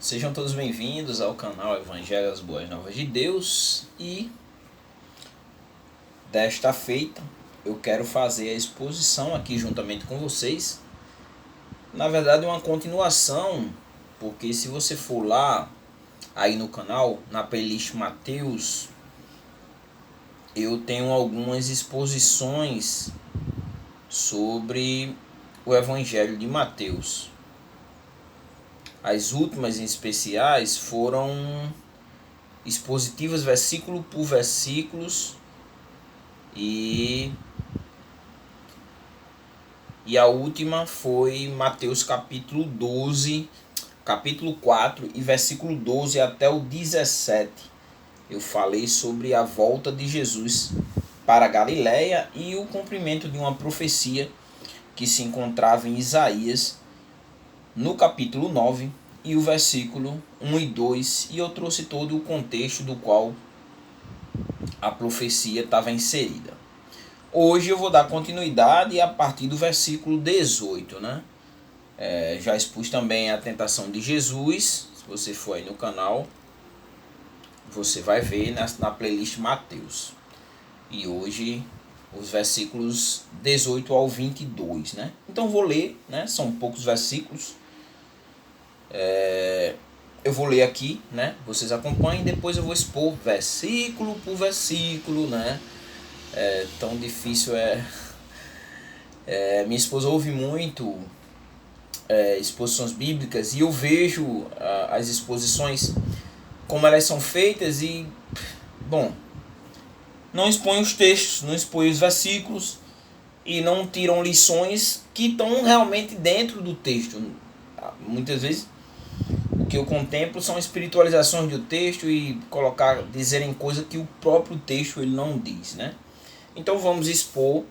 Sejam todos bem-vindos ao canal Evangelho das Boas Novas de Deus. E desta feita eu quero fazer a exposição aqui juntamente com vocês. Na verdade é uma continuação, porque se você for lá aí no canal, na playlist Mateus, eu tenho algumas exposições sobre o Evangelho de Mateus. As últimas em especiais foram expositivas versículo por versículos e a última foi Mateus capítulo 4 e versículo 12 até o 17. Eu falei sobre a volta de Jesus para a Galiléia e o cumprimento de uma profecia que se encontrava em Isaías no capítulo 9 e o versículo 1 e 2, e eu trouxe todo o contexto do qual a profecia estava inserida. Hoje eu vou dar continuidade a partir do versículo 18, né? Já expus também a tentação de Jesus. Se você for aí no canal, você vai ver na playlist Mateus. E hoje os versículos 18 ao 22, né? Então vou ler, né? São poucos versículos. Eu vou ler aqui, né? Vocês acompanhem, depois eu vou expor versículo por versículo, né? Tão difícil minha esposa ouve muito exposições bíblicas e eu vejo as exposições como elas são feitas e, bom, não expõe os textos, não expõe os versículos e não tiram lições que estão realmente dentro do texto. Muitas vezes o que eu contemplo são espiritualizações do texto e dizerem coisas que o próprio texto ele não diz, né? Então vamos expor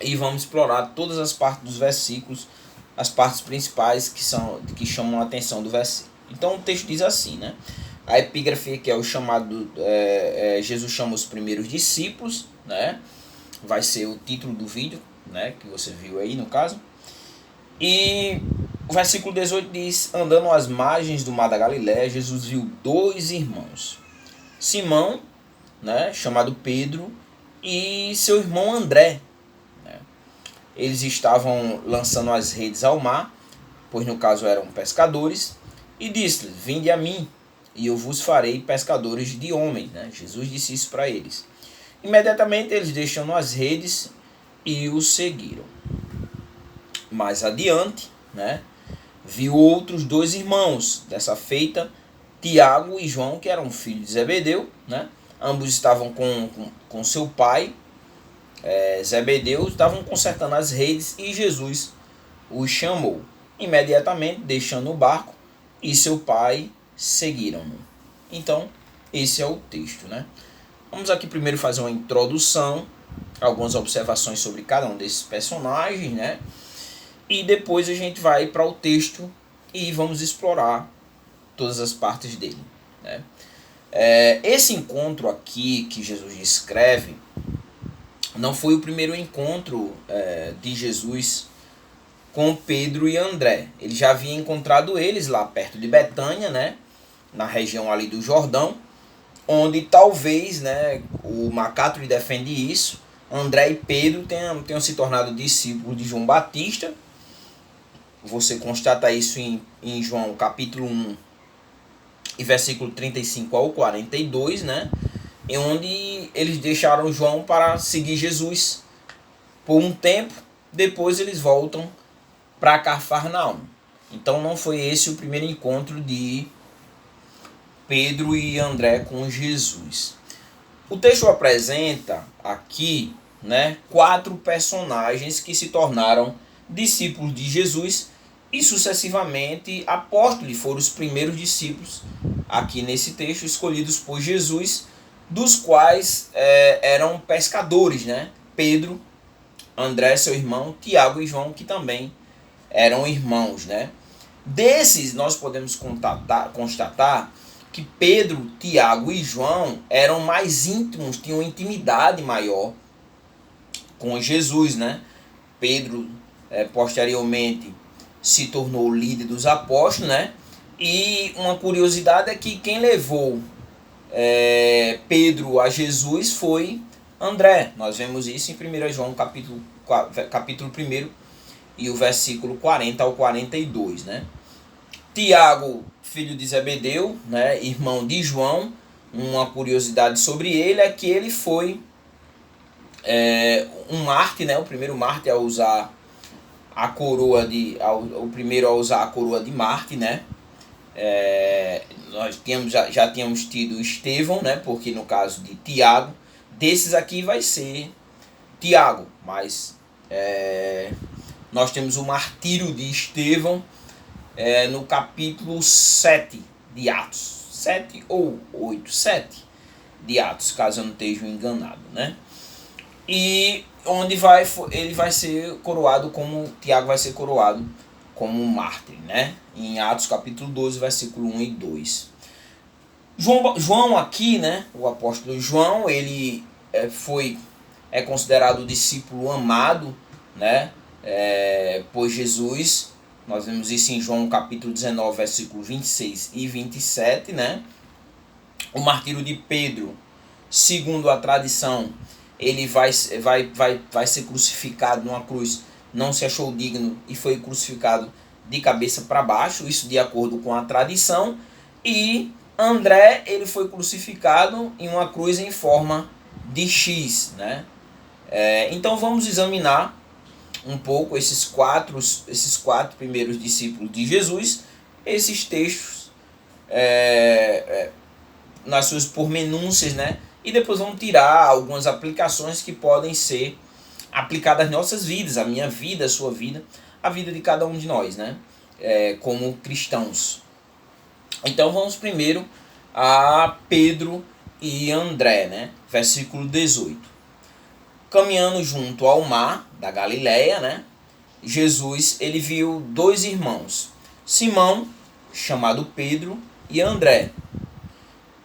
e vamos explorar todas as partes dos versículos, as partes principais que chamam a atenção do versículo. Então o texto diz assim, né? A epígrafe, que é o chamado, Jesus chama os primeiros discípulos, né? Vai ser o título do vídeo, né? Que você viu aí no caso. E o versículo 18 diz: andando às margens do mar da Galiléia, Jesus viu dois irmãos, Simão, né, chamado Pedro, e seu irmão André. Eles estavam lançando as redes ao mar, pois no caso eram pescadores, e disse-lhes: vinde a mim, e eu vos farei pescadores de homens. Né? Jesus disse isso para eles. Imediatamente eles deixando as redes e o seguiram. Mais adiante, né, viu outros dois irmãos, dessa feita, Tiago e João, que eram filhos de Zebedeu, né? Ambos estavam com seu pai, Zebedeu, estavam consertando as redes e Jesus os chamou. Imediatamente, deixando o barco e seu pai, seguiram-no. Então, esse é o texto, né? Vamos aqui primeiro fazer uma introdução, algumas observações sobre cada um desses personagens, né? E depois a gente vai para o texto e vamos explorar todas as partes dele, né? Esse encontro aqui que Jesus descreve não foi o primeiro encontro de Jesus com Pedro e André. Ele já havia encontrado eles lá perto de Betânia, né? Na região ali do Jordão, onde talvez, né, o Macato defende isso, André e Pedro tenham se tornado discípulos de João Batista. Você constata isso em João capítulo 1 e versículo 35 ao 42, né? Em onde eles deixaram João para seguir Jesus por um tempo, depois eles voltam para Cafarnaum. Então não foi esse o primeiro encontro de Pedro e André com Jesus. O texto apresenta aqui, né, 4 personagens que se tornaram discípulos de Jesus e sucessivamente apóstolos, foram os primeiros discípulos aqui nesse texto escolhidos por Jesus, dos quais eram pescadores, né? Pedro, André, seu irmão, Tiago e João, que também eram irmãos, né? Desses nós podemos constatar que Pedro, Tiago e João eram mais íntimos, tinham intimidade maior com Jesus, né? Pedro posteriormente se tornou líder dos apóstolos, né? E uma curiosidade é que quem levou Pedro a Jesus foi André. Nós vemos isso em 1 João capítulo 1 e o versículo 40 ao 42, né? Tiago, filho de Zebedeu, né, irmão de João, uma curiosidade sobre ele é que ele foi um Marte, né, o primeiro Marte a usar a coroa o primeiro a usar a coroa de Marte, né? Nós já tínhamos tido Estevão, né? Porque no caso de Tiago, desses aqui vai ser Tiago, mas nós temos o martírio de Estevão no capítulo 7 de Atos, 7 ou 8, 7 de Atos, caso eu não esteja enganado, né? E onde ele vai ser coroado Tiago vai ser coroado como mártir, né? Em Atos capítulo 12, versículo 1 e 2. João aqui, né? O apóstolo João, ele é considerado o discípulo amado, né? Por Jesus. Nós vemos isso em João capítulo 19, versículo 26 e 27, né? O martírio de Pedro, segundo a tradição, ele vai ser crucificado numa cruz, não se achou digno e foi crucificado de cabeça para baixo, isso de acordo com a tradição. E André, ele foi crucificado em uma cruz em forma de X, né? Então vamos examinar um pouco esses quatro primeiros discípulos de Jesus, esses textos nas suas pormenúncias, né? E depois vamos tirar algumas aplicações que podem ser aplicadas às nossas vidas, a minha vida, a sua vida, a vida de cada um de nós, né? Como cristãos. Então vamos primeiro a Pedro e André, né? Versículo 18. Caminhando junto ao mar da Galileia, né? Jesus, ele viu dois irmãos, Simão, chamado Pedro, e André.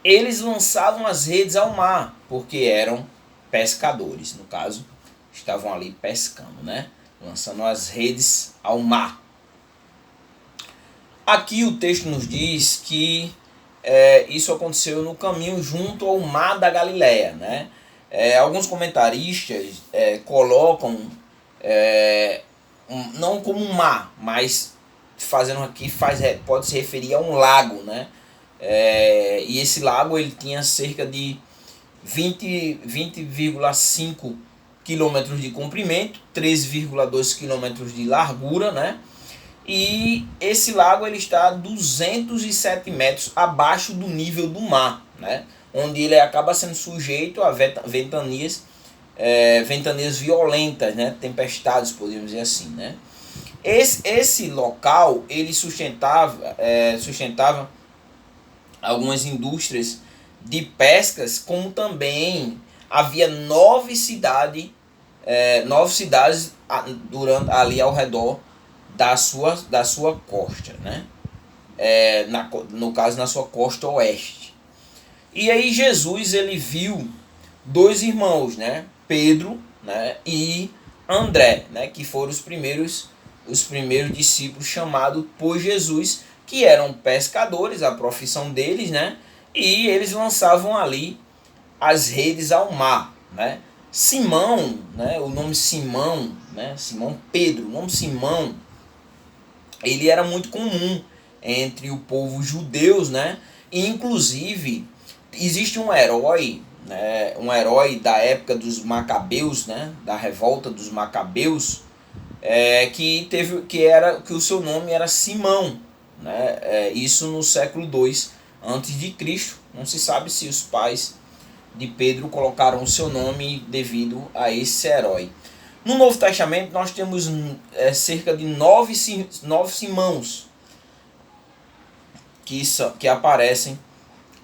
Eles lançavam as redes ao mar, porque eram pescadores. No caso, estavam ali pescando, né? Lançando as redes ao mar. Aqui o texto nos diz que isso aconteceu no caminho junto ao mar da Galileia, né? Alguns comentaristas colocam não como um mar, mas fazendo aqui pode se referir a um lago, né? E esse lago ele tinha cerca de 20,5 quilômetros de comprimento, 13,2 quilômetros de largura, né? E esse lago ele está a 207 metros abaixo do nível do mar, né? Onde ele acaba sendo sujeito a ventanias violentas, né? Tempestades, podemos dizer assim, né? Esse local ele sustentava algumas indústrias de pescas, como também havia 9 cidades ali ao redor da sua costa, né? No caso, na sua costa oeste. E aí Jesus ele viu dois irmãos, né? Pedro, né? E André, né? Que foram os primeiros discípulos chamados por Jesus, que eram pescadores, a profissão deles, né? E eles lançavam ali as redes ao mar, né? Simão, né? O nome Simão, né? Simão Pedro, o nome Simão, ele era muito comum entre o povo judeus, né? E inclusive existe um herói, né? Um herói da época dos Macabeus, né? Da revolta dos Macabeus, que o seu nome era Simão, né? Isso no século II antes de Cristo. Não se sabe se os pais de Pedro colocaram o seu nome devido a esse herói. No Novo Testamento nós temos cerca de 9 Simãos que aparecem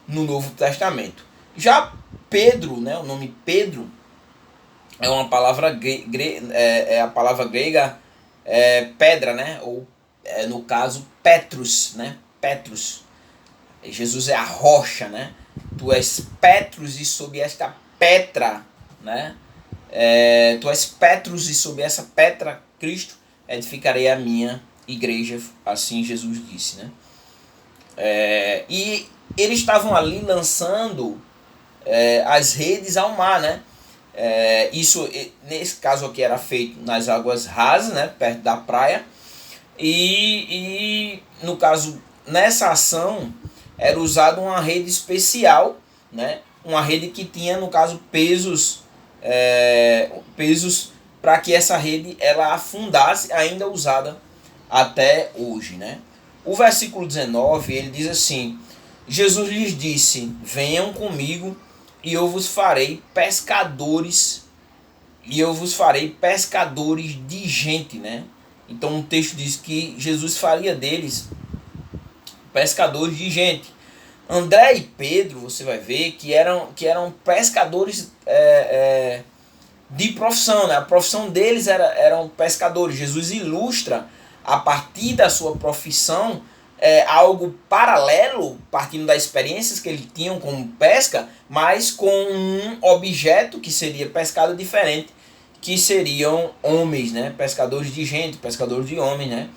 no Novo Testamento. Já Pedro, né, o nome Pedro é uma palavra a palavra grega pedra, né, ou no caso Petrus, né, Petrus. Jesus é a rocha, né? Tu és Petrus e sob esta Petra, né? Tu és Petrus e sob essa Petra, Cristo, edificarei a minha igreja, assim Jesus disse, né? E eles estavam ali lançando as redes ao mar, né? Isso, nesse caso aqui, era feito nas águas rasas, né? Perto da praia. E no caso, nessa ação, era usada uma rede especial, né? Uma rede que tinha, no caso, pesos para que essa rede ela afundasse, ainda usada até hoje, né? O versículo 19, ele diz assim: Jesus lhes disse: venham comigo e eu vos farei pescadores, de gente, né? Então o texto diz que Jesus faria deles pescadores de gente. André e Pedro, você vai ver que eram pescadores de profissão, né? A profissão deles eram pescadores. Jesus ilustra, a partir da sua profissão, algo paralelo, partindo das experiências que eles tinham com pesca, mas com um objeto que seria pescado diferente, que seriam homens, né? Pescadores de gente, pescadores de homens, né?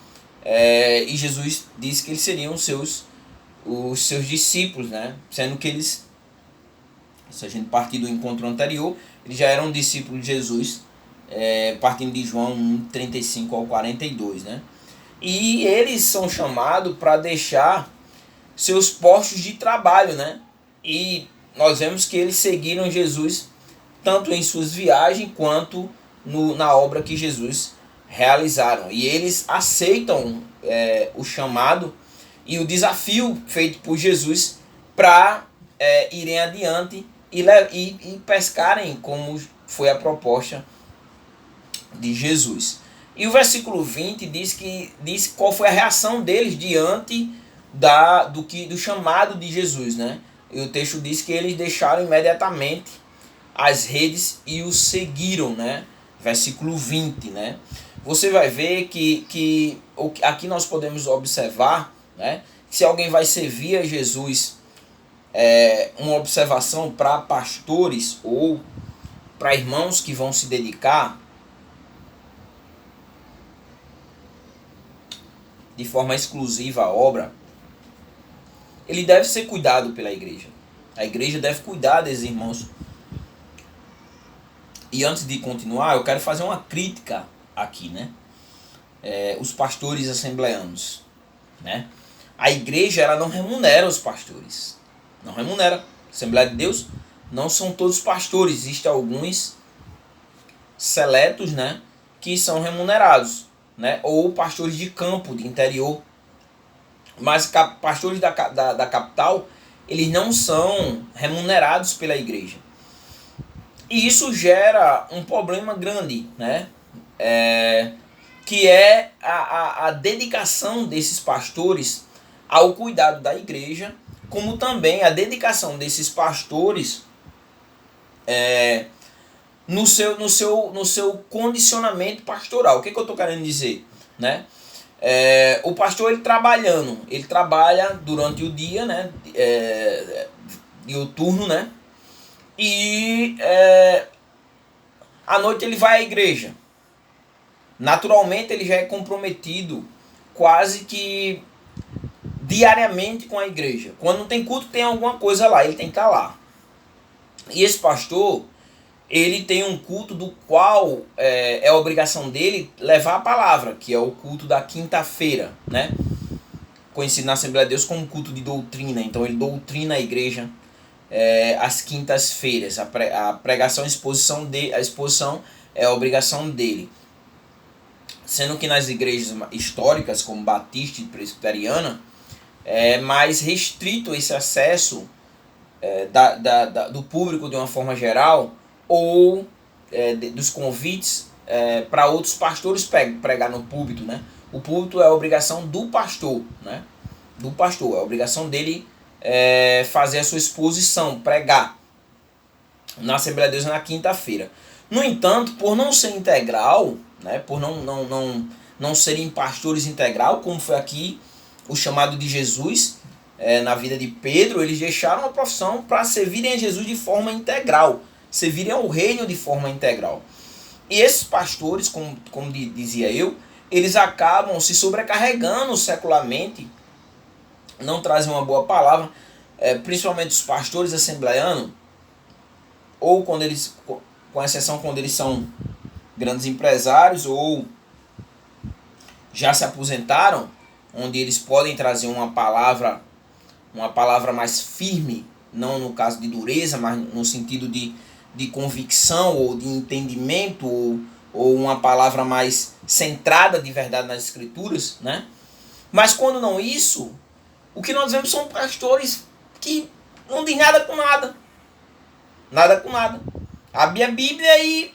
E Jesus disse que eles seriam os seus discípulos, né? Sendo que eles, se a gente partir do encontro anterior, eles já eram discípulos de Jesus, partindo de João 1, 35 ao 42, né? E eles são chamados para deixar seus postos de trabalho, né? E nós vemos que eles seguiram Jesus tanto em suas viagens quanto na obra que Jesus realizaram. E eles aceitam o chamado e o desafio feito por Jesus para irem adiante e pescarem, como foi a proposta de Jesus. E o versículo 20 diz qual foi a reação deles diante do chamado de Jesus, né? E o texto diz que eles deixaram imediatamente as redes e o seguiram, né? Versículo 20, né? Você vai ver que aqui nós podemos observar, né? Se alguém vai servir a Jesus, uma observação para pastores ou para irmãos que vão se dedicar de forma exclusiva à obra, ele deve ser cuidado pela igreja. A igreja deve cuidar desses irmãos. E antes de continuar, eu quero fazer uma crítica aqui, né? Os pastores assembleanos, né? A igreja, ela não remunera os pastores. Não remunera. Assembleia de Deus não são todos pastores. Existem alguns seletos, né, que são remunerados, né? Ou pastores de campo, de interior. Mas pastores da capital, eles não são remunerados pela igreja. E isso gera um problema grande, né? Que é a dedicação desses pastores ao cuidado da igreja, como também a dedicação desses pastores no seu condicionamento pastoral. O que eu estou querendo dizer, né? O pastor, ele trabalha durante o dia, né? Diuturno, né? E à noite ele vai à igreja. Naturalmente ele já é comprometido quase que diariamente com a igreja. Quando não tem culto, tem alguma coisa lá, ele tem que estar lá. E esse pastor, ele tem um culto do qual é a obrigação dele levar a palavra, que é o culto da quinta-feira, né? Conhecido na Assembleia de Deus como culto de doutrina. Então ele doutrina a igreja às quintas-feiras. A pregação, a exposição é a obrigação dele. Sendo que nas igrejas históricas, como Batista e Presbiteriana, é mais restrito esse acesso do público de uma forma geral, ou dos convites para outros pastores pregar no púlpito, né? O púlpito é a obrigação do pastor, né? Do pastor, é a obrigação dele fazer a sua exposição, pregar na Assembleia de Deus na quinta-feira. No entanto, por não ser integral, né? Por não serem pastores integral, como foi aqui o chamado de Jesus na vida de Pedro, eles deixaram a profissão para servirem a Jesus de forma integral, servirem ao reino de forma integral. E esses pastores, como dizia eu, eles acabam se sobrecarregando secularmente não trazem uma boa palavra, principalmente os pastores assembleanos, ou quando eles, com exceção quando eles são grandes empresários ou já se aposentaram, onde eles podem trazer uma palavra mais firme, não no caso de dureza, mas no sentido de convicção ou de entendimento, ou uma palavra mais centrada de verdade nas escrituras, né? Mas quando não isso, o que nós vemos são pastores que não dizem nada com nada. Nada com nada. Abre a Bíblia e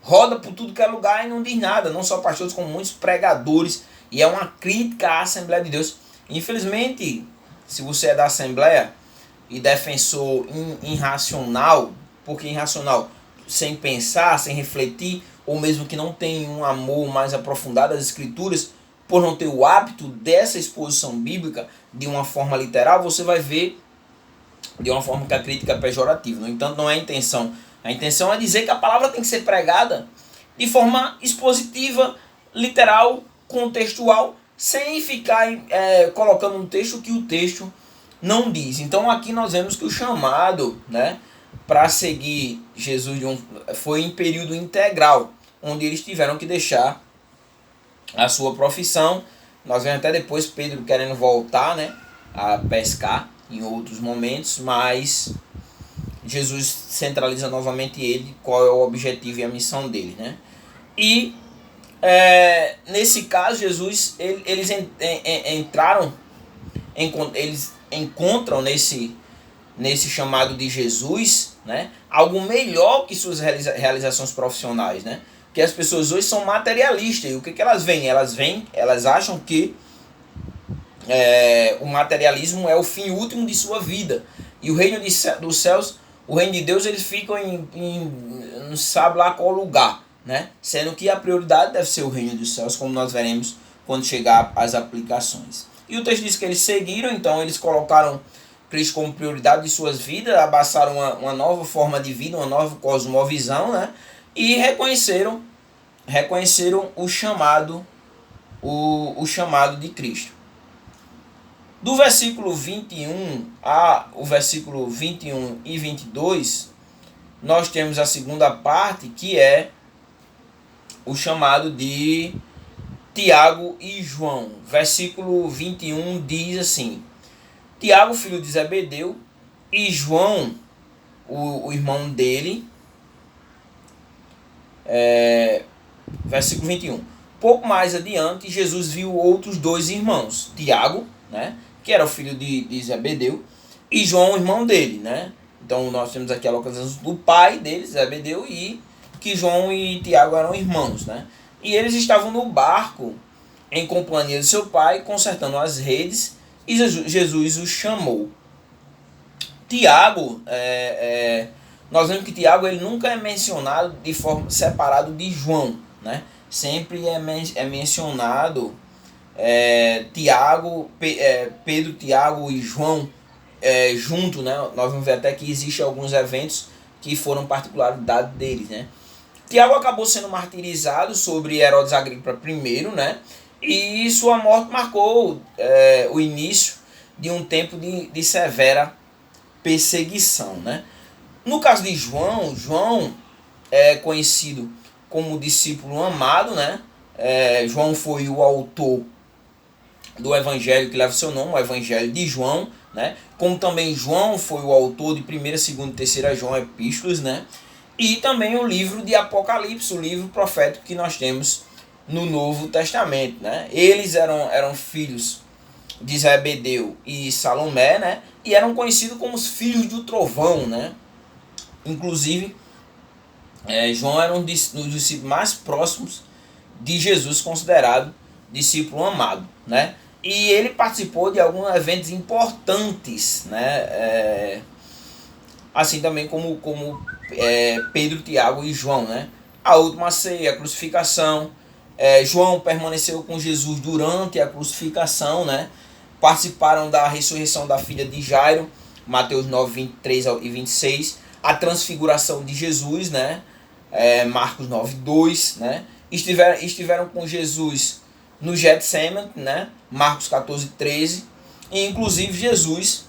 roda por tudo que é lugar e não diz nada. Não só pastores, como muitos pregadores. E é uma crítica à Assembleia de Deus. Infelizmente, se você é da Assembleia e defensor irracional, porque irracional, sem pensar, sem refletir, ou mesmo que não tem um amor mais aprofundado às Escrituras, por não ter o hábito dessa exposição bíblica de uma forma literal, você vai ver de uma forma que a crítica é pejorativa. No entanto, não é a intenção. A intenção é dizer que a palavra tem que ser pregada de forma expositiva, literal, contextual, sem ficar colocando no texto que o texto não diz. Então aqui nós vemos que o chamado, né, para seguir Jesus foi em período integral, onde eles tiveram que deixar a sua profissão. Nós vemos até depois Pedro querendo voltar, né, a pescar em outros momentos, mas Jesus centraliza novamente ele, qual é o objetivo e a missão dele, né? E nesse caso Jesus, eles entraram, eles encontram nesse chamado de Jesus, né, algo melhor que suas realizações profissionais, né? Porque as pessoas hoje são materialistas, e o que elas veem? Elas acham que o materialismo é o fim último de sua vida. E o reino dos céus, o reino de Deus, eles ficam não sabe lá qual lugar, né? Sendo que a prioridade deve ser o reino dos céus, como nós veremos quando chegar às aplicações. E o texto diz que eles seguiram, então eles colocaram Cristo como prioridade de suas vidas, abraçaram uma nova forma de vida, uma nova cosmovisão, né? E reconheceram o chamado de Cristo. Do versículo 21 o versículo 21 e 22, nós temos a segunda parte, que é o chamado de Tiago e João. Versículo 21 diz assim: Tiago, filho de Zebedeu, e João, o irmão dele. Versículo 21. Pouco mais adiante, Jesus viu outros dois irmãos, Tiago, né, que era o filho de Zebedeu, e João, o irmão dele, né? Então nós temos aqui a localização do pai dele, Zebedeu, e que João e Tiago eram irmãos, né? E eles estavam no barco em companhia de seu pai, consertando as redes, e Jesus os chamou. Tiago, nós vemos que Tiago ele nunca é mencionado de forma separado de João, né? Sempre é mencionado Pedro, Tiago e João junto, né? Nós vamos ver até que existem alguns eventos que foram particularidade deles, né? Tiago acabou sendo martirizado sobre Herodes Agripa I, né? E sua morte marcou o início de um tempo de severa perseguição, né? No caso de João, João é conhecido como discípulo amado, né? João foi o autor do evangelho que leva o seu nome, o evangelho de João, né? Como também João foi o autor de 1ª, 2ª e 3ª João epístolas, né? E também o livro de Apocalipse, o livro profético que nós temos no Novo Testamento, né? Eles eram filhos de Zebedeu e Salomé, né? E eram conhecidos como os filhos do trovão, né? Inclusive, João era um dos discípulos mais próximos de Jesus, considerado discípulo amado, né? E ele participou de alguns eventos importantes, né? Assim também como Pedro, Tiago e João, né? A última ceia, a crucificação. João permaneceu com Jesus durante a crucificação, né? Participaram da ressurreição da filha de Jairo, Mateus 9, 23 e 26. A transfiguração de Jesus, né? Marcos 9, 2, né? Estiveram com Jesus no Getsemane, né? Marcos 14, 13. E inclusive Jesus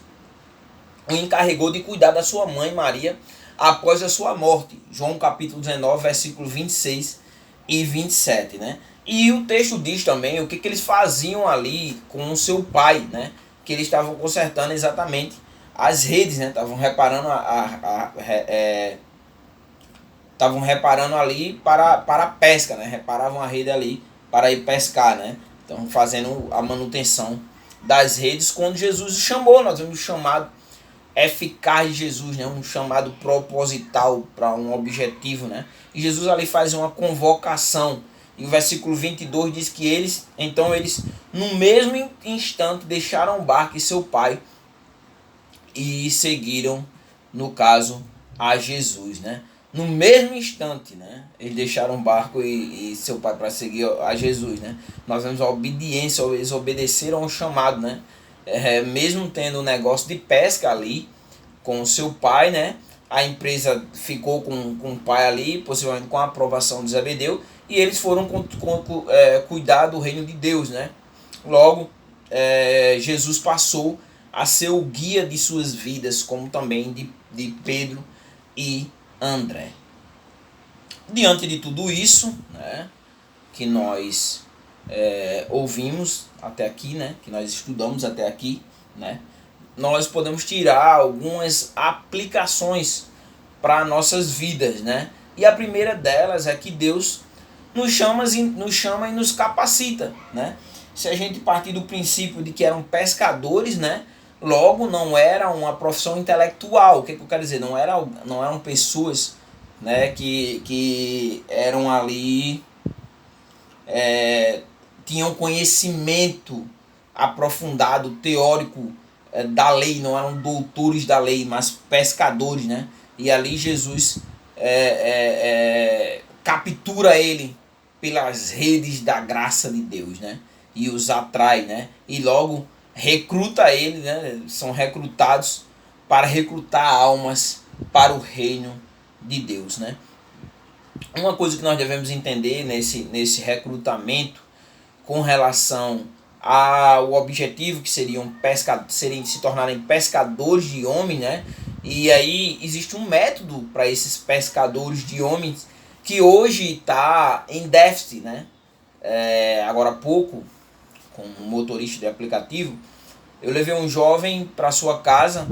o encarregou de cuidar da sua mãe Maria após a sua morte. João capítulo 19, versículo 26 e 27, né? E o texto diz também o que eles faziam ali com o seu pai, né? Que eles estavam consertando exatamente as redes, né? Estavam reparando estavam reparando ali para a pesca, né? Reparavam a rede ali para ir pescar, né? Então fazendo a manutenção das redes quando Jesus o chamou. Nós vemos o chamado eficaz de Jesus, né? Um chamado proposital para um objetivo, né? E Jesus ali faz uma convocação. E o versículo 22 diz que eles no mesmo instante deixaram o barco e seu pai e seguiram, no caso, a Jesus, né? No mesmo instante, né? Eles deixaram o barco e seu pai para seguir a Jesus, né? Nós vemos a obediência, eles obedeceram ao chamado, né? Mesmo tendo um negócio de pesca ali com o seu pai, né? A empresa ficou com o pai ali, possivelmente com a aprovação de Zebedeu, e eles foram cuidar do reino de Deus, né? Logo, Jesus passou a ser o guia de suas vidas, como também de Pedro e André. Diante de tudo isso, né, que nós ouvimos até aqui, né, que nós estudamos até aqui, né, nós podemos tirar algumas aplicações para nossas vidas, né? E a primeira delas é que Deus nos chama e nos capacita, né? Se a gente partir do princípio de que eram pescadores, né? Logo não era uma profissão intelectual. O que eu quero dizer? Não eram pessoas, né, que eram ali tinham conhecimento aprofundado, teórico da lei, não eram doutores da lei, mas pescadores, né? E ali Jesus captura ele pelas redes da graça de Deus, né? E os atrai, né? E logo recruta ele, né? São recrutados para recrutar almas para o reino de Deus, né? Uma coisa que nós devemos entender nesse recrutamento com relação ao objetivo, que seriam se tornarem pescadores de homens, né? E aí existe um método para esses pescadores de homens que hoje está em déficit, né? Agora há pouco, com um motorista de aplicativo, eu levei um jovem para sua casa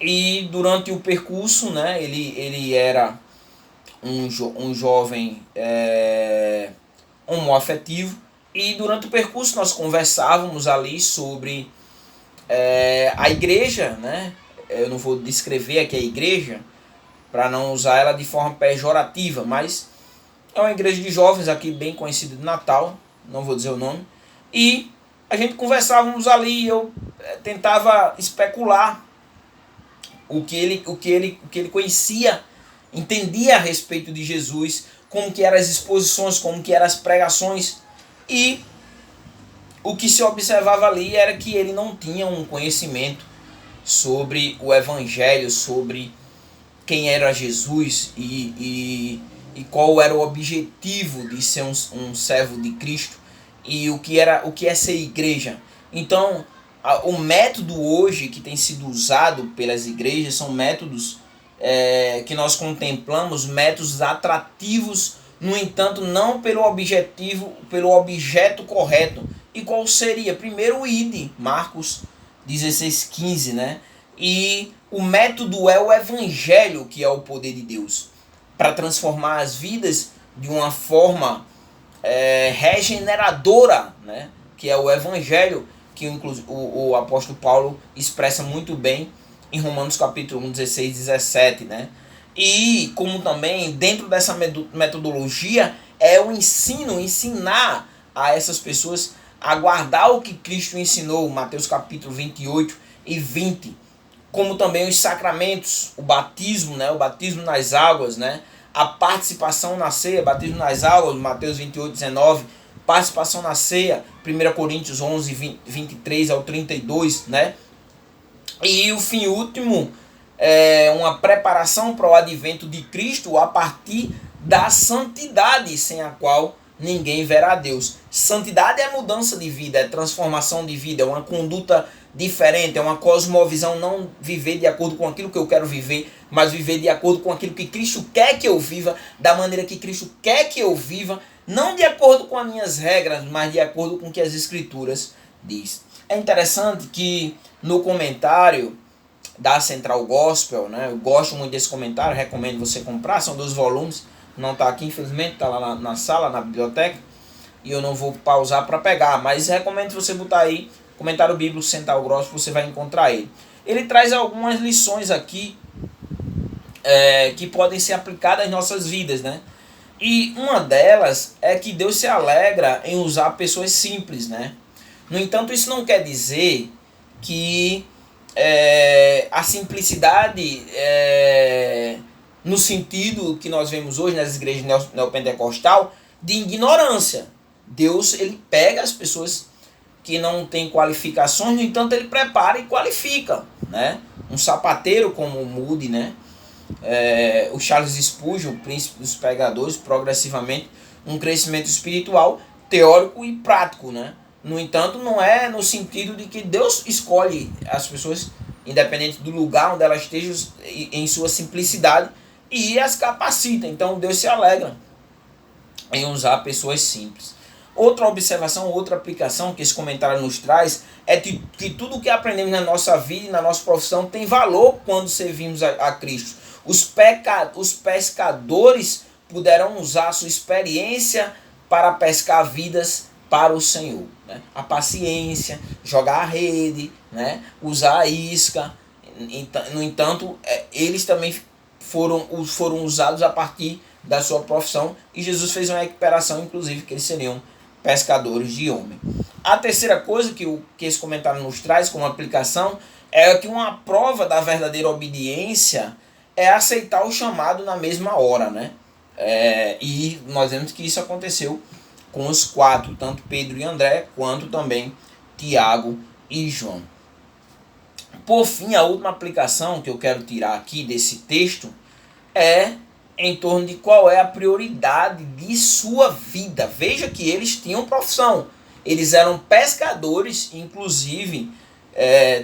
e durante o percurso, né? Ele era um jovem homoafetivo. E durante o percurso nós conversávamos ali sobre a igreja, né? Eu não vou descrever aqui a igreja para não usar ela de forma pejorativa, mas é uma igreja de jovens aqui bem conhecida de Natal, não vou dizer o nome. E a gente conversávamos ali e eu tentava especular o que ele conhecia, entendia a respeito de Jesus, como que eram as exposições, como que eram as pregações. E o que se observava ali era que ele não tinha um conhecimento sobre o Evangelho, sobre quem era Jesus e qual era o objetivo de ser um servo de Cristo e o que é ser igreja. Então, o método hoje que tem sido usado pelas igrejas são métodos que nós contemplamos, métodos atrativos, no entanto, não pelo objeto correto. E qual seria? Primeiro o ID, Marcos 16:15, né? E o método é o Evangelho, que é o poder de Deus, para transformar as vidas de uma forma regeneradora, né? Que é o Evangelho, que o apóstolo Paulo expressa muito bem em Romanos capítulo 1, 16 e 17, né? E como também dentro dessa metodologia é o ensinar a essas pessoas a guardar o que Cristo ensinou, Mateus capítulo 28 e 20, como também os sacramentos, o batismo, né? O batismo nas águas, né? A participação na ceia, batismo nas águas, Mateus 28, 19, participação na ceia, 1 Coríntios 11, 23 ao 32, né? E o fim último é uma preparação para o advento de Cristo a partir da santidade, sem a qual ninguém verá a Deus. Santidade é mudança de vida, é transformação de vida, é uma conduta diferente, é uma cosmovisão, não viver de acordo com aquilo que eu quero viver, mas viver de acordo com aquilo que Cristo quer que eu viva, da maneira que Cristo quer que eu viva, não de acordo com as minhas regras, mas de acordo com o que as Escrituras diz. É interessante que no comentário da Central Gospel, né, eu gosto muito desse comentário, recomendo você comprar, são 2 volumes, não está aqui infelizmente, está lá na sala, na biblioteca, e eu não vou pausar para pegar, mas recomendo você botar aí, comentário bíblico Central Gospel, você vai encontrar ele. Ele traz algumas lições aqui que podem ser aplicadas às nossas vidas, né? E uma delas é que Deus se alegra em usar pessoas simples, né? No entanto, isso não quer dizer que a simplicidade no sentido que nós vemos hoje nas igrejas neopentecostal de ignorância. Deus, ele pega as pessoas que não têm qualificações, no entanto ele prepara e qualifica, né? Um sapateiro como o Moody, né? O Charles Spurgeon, o príncipe dos pregadores, progressivamente um crescimento espiritual, teórico e prático, né? No entanto, não é no sentido de que Deus escolhe as pessoas, independente do lugar onde elas estejam, em sua simplicidade, e as capacita. Então Deus se alegra em usar pessoas simples. Outra observação, outra aplicação que esse comentário nos traz é que tudo que aprendemos na nossa vida e na nossa profissão tem valor quando servimos a Cristo. Os pescadores puderam usar a sua experiência para pescar vidas para o Senhor, né? A paciência, jogar a rede, né? Usar a isca. No entanto, eles também foram usados a partir da sua profissão, e Jesus fez uma equiparação, inclusive, que eles seriam pescadores de homem. A terceira coisa que esse comentário nos traz como aplicação é que uma prova da verdadeira obediência é aceitar o chamado na mesma hora, né? E nós vemos que isso aconteceu com os 4, tanto Pedro e André, quanto também Tiago e João. Por fim, a última aplicação que eu quero tirar aqui desse texto é em torno de qual é a prioridade de sua vida. Veja que eles tinham profissão, eles eram pescadores, inclusive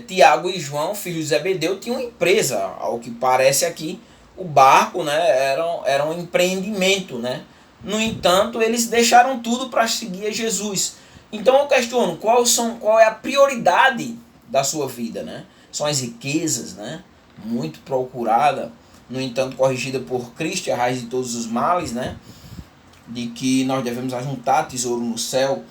Tiago e João, filhos de Zebedeu, tinham empresa, ao que parece aqui, o barco, né, era um empreendimento, né? No entanto, eles deixaram tudo para seguir a Jesus. Então eu questiono, qual é a prioridade da sua vida, né? São as riquezas, né? Muito procurada, no entanto corrigida por Cristo, a raiz de todos os males, né? De que nós devemos ajuntar tesouro no céu.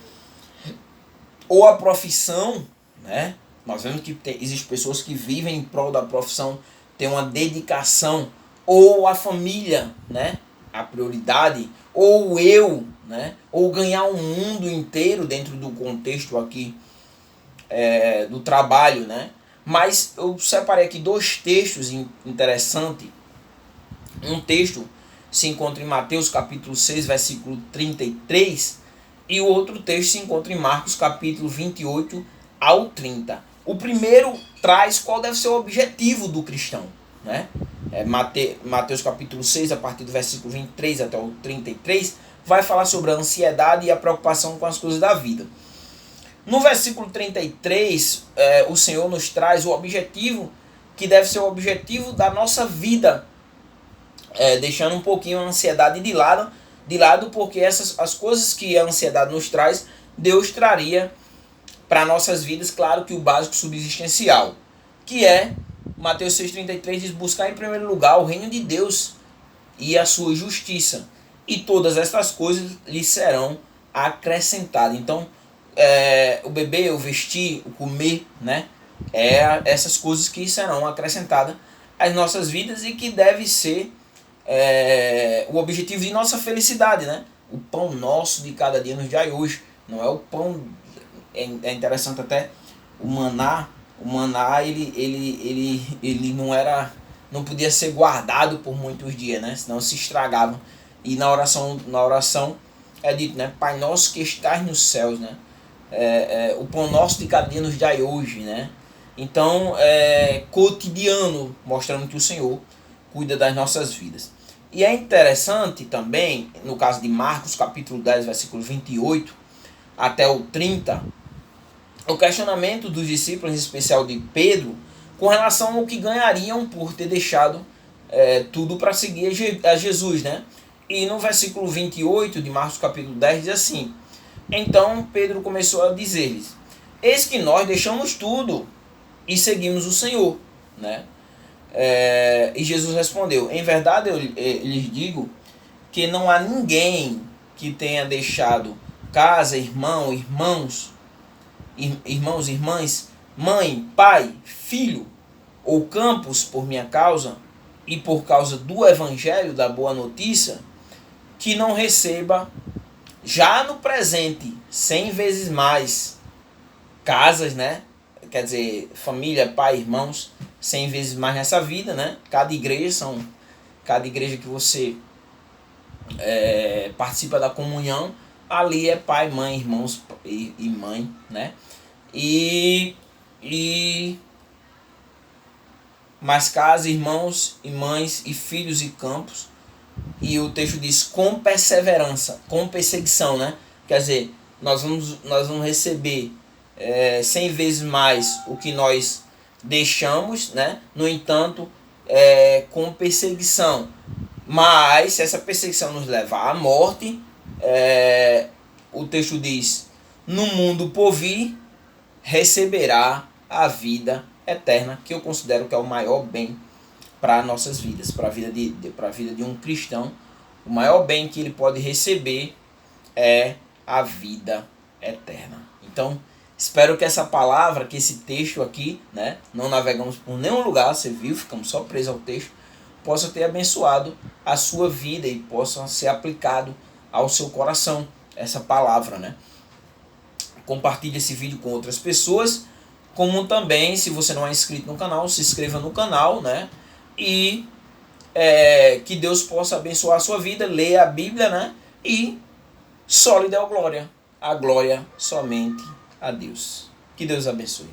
Ou a profissão, né? Nós vemos que existem pessoas que vivem em prol da profissão, têm uma dedicação. Ou a família, né? A prioridade. Ou eu, né? Ou ganhar um mundo inteiro dentro do contexto aqui do trabalho, né? Mas eu separei aqui 2 textos interessantes. Um texto se encontra em Mateus capítulo 6, versículo 33, e o outro texto se encontra em Marcos capítulo 28 ao 30. O primeiro traz qual deve ser o objetivo do cristão, né? Mateus capítulo 6, a partir do versículo 23 até o 33, vai falar sobre a ansiedade e a preocupação com as coisas da vida. No versículo 33, o Senhor nos traz o objetivo que deve ser o objetivo da nossa vida, deixando um pouquinho a ansiedade de lado, porque as coisas que a ansiedade nos traz, Deus traria para nossas vidas, claro que o básico subsistencial, que é, Mateus 6,33 diz, buscar em primeiro lugar o reino de Deus e a sua justiça, e todas estas coisas lhe serão acrescentadas. Então, o beber, o vestir, o comer, né? Essas coisas que serão acrescentadas às nossas vidas e que deve ser o objetivo de nossa felicidade, né? O pão nosso de cada dia nos dai hoje. Não é o pão... É interessante até o maná. O maná ele não podia ser guardado por muitos dias, né? Senão se estragava. E na oração é dito, né? Pai nosso que estás nos céus, né? O pão nosso de cada dia nos dai hoje, né? Então, cotidiano, mostrando que o Senhor cuida das nossas vidas. E é interessante também, no caso de Marcos, capítulo 10, versículo 28 até o 30, o questionamento dos discípulos, em especial de Pedro, com relação ao que ganhariam por ter deixado tudo para seguir a Jesus, né? E no versículo 28 de Marcos capítulo 10 diz assim: então Pedro começou a dizer-lhes: eis que nós deixamos tudo e seguimos o Senhor, né? E Jesus respondeu: em verdade eu lhes digo que não há ninguém que tenha deixado casa, irmãos, irmãs, mãe, pai, filho ou campos por minha causa e por causa do evangelho da boa notícia, que não receba já no presente 100 vezes mais casas, né? Quer dizer, família, pai, irmãos, 100 vezes mais nessa vida, né? Cada igreja que você participa da comunhão, ali é pai, mãe, irmãos e mãe, né? E mais casa, irmãos e mães e filhos e campos. E o texto diz com perseverança, com perseguição, né? Quer dizer, nós vamos receber 100 vezes mais o que nós deixamos, né? No entanto, com perseguição. Mas se essa perseguição nos levar à morte, o texto diz: no mundo por vir receberá a vida eterna, que eu considero que é o maior bem para nossas vidas, para a vida de um cristão. O maior bem que ele pode receber é a vida eterna. Então, espero que essa palavra, que esse texto aqui, né, não navegamos por nenhum lugar, você viu, ficamos só presos ao texto, possa ter abençoado a sua vida e possa ser aplicado ao seu coração essa palavra, né? Compartilhe esse vídeo com outras pessoas, como também, se você não é inscrito no canal, se inscreva no canal, né? E que Deus possa abençoar a sua vida, leia a Bíblia, né? E só lhe dê a glória somente a Deus. Que Deus abençoe.